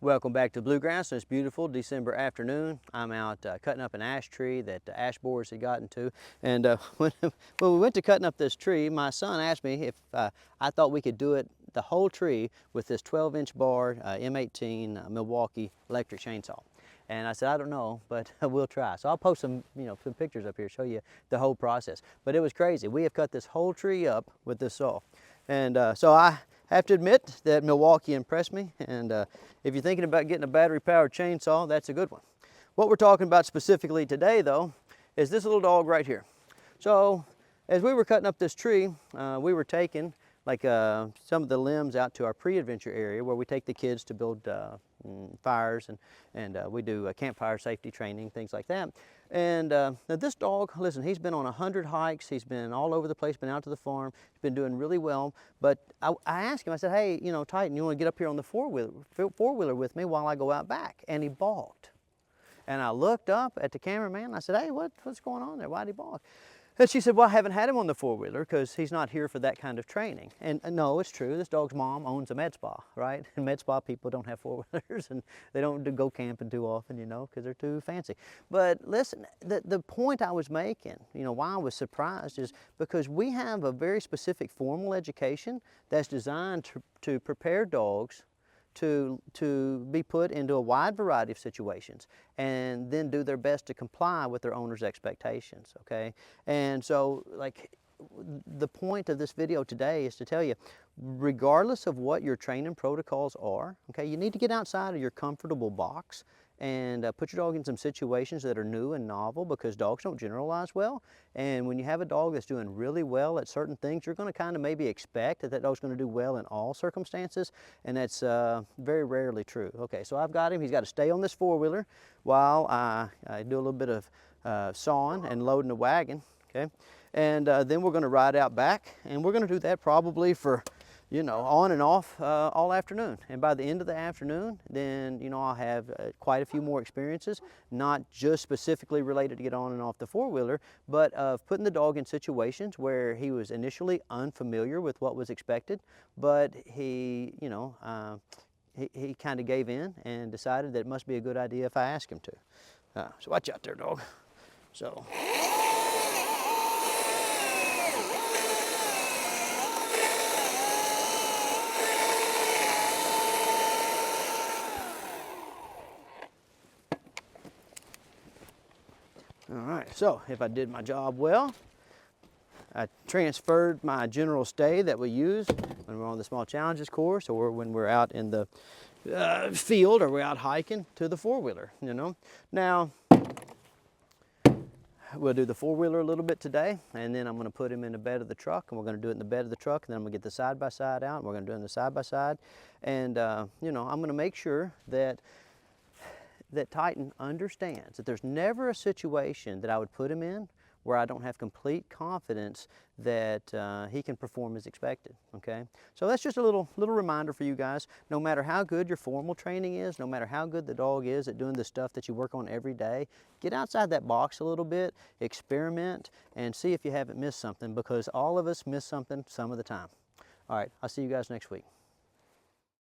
Welcome back to Bluegrass on this beautiful December afternoon. I'm out cutting up an ash tree that the ash borers had gotten to. And when we went to cutting up this tree, my son asked me if I thought we could do it, the whole tree, with this 12-inch bar M18 Milwaukee electric chainsaw. And I said, I don't know, but we'll try. So I'll post some pictures up here, show you the whole process. But it was crazy. We have cut this whole tree up with this saw. And so I have to admit that Milwaukee impressed me, and if you're thinking about getting a battery-powered chainsaw, that's a good one. What we're talking about specifically today, though, is this little dog right here. So as we were cutting up this tree, we were taking some of the limbs out to our pre-adventure area where we take the kids to build fires, and we do campfire safety training, things like that. And now this dog, listen, he's been on 100 hikes, he's been all over the place, been out to the farm, he's been doing really well. But I asked him, I said, hey, Titan, you want to get up here on the four-wheeler with me while I go out back? And he balked. And I looked up at the cameraman, and I said, hey, what's going on there? Why'd he balk? And she said, well, I haven't had him on the four-wheeler because he's not here for that kind of training. And no, it's true. This dog's mom owns a med spa, right? And med spa people don't have four-wheelers, and they don't go camping too often, because they're too fancy. But listen, the point I was making, why I was surprised, is because we have a very specific formal education that's designed to prepare dogs to be put into a wide variety of situations and then do their best to comply with their owner's expectations, okay? And so, the point of this video today is to tell you, regardless of what your training protocols are, okay, you need to get outside of your comfortable box and put your dog in some situations that are new and novel, because dogs don't generalize well. And when you have a dog that's doing really well at certain things, you're going to kind of maybe expect that dog's going to do well in all circumstances, and that's very rarely true. Okay, so I've got him. He's got to stay on this four-wheeler while I do a little bit of sawing and loading the wagon, okay? And then we're going to ride out back, and we're going to do that probably for on and off all afternoon. And by the end of the afternoon, then, I'll have quite a few more experiences, not just specifically related to get on and off the four-wheeler, but of putting the dog in situations where he was initially unfamiliar with what was expected, but he kind of gave in and decided that it must be a good idea if I ask him to. So watch out there, dog. So. All right, so if I did my job well, I transferred my general stay that we use when we're on the Small Challenges course, or when we're out in the field, or we're out hiking, to the four-wheeler, Now, we'll do the four-wheeler a little bit today, and then I'm going to put him in the bed of the truck, and we're going to do it in the bed of the truck, and then I'm going to get the side-by-side out, and we're going to do it in the side-by-side. And, I'm going to make sure that Titan understands that there's never a situation that I would put him in where I don't have complete confidence that he can perform as expected, okay? So that's just a little reminder for you guys. No matter how good your formal training is, no matter how good the dog is at doing the stuff that you work on every day, get outside that box a little bit, experiment, and see if you haven't missed something, because all of us miss something some of the time. All right, I'll see you guys next week.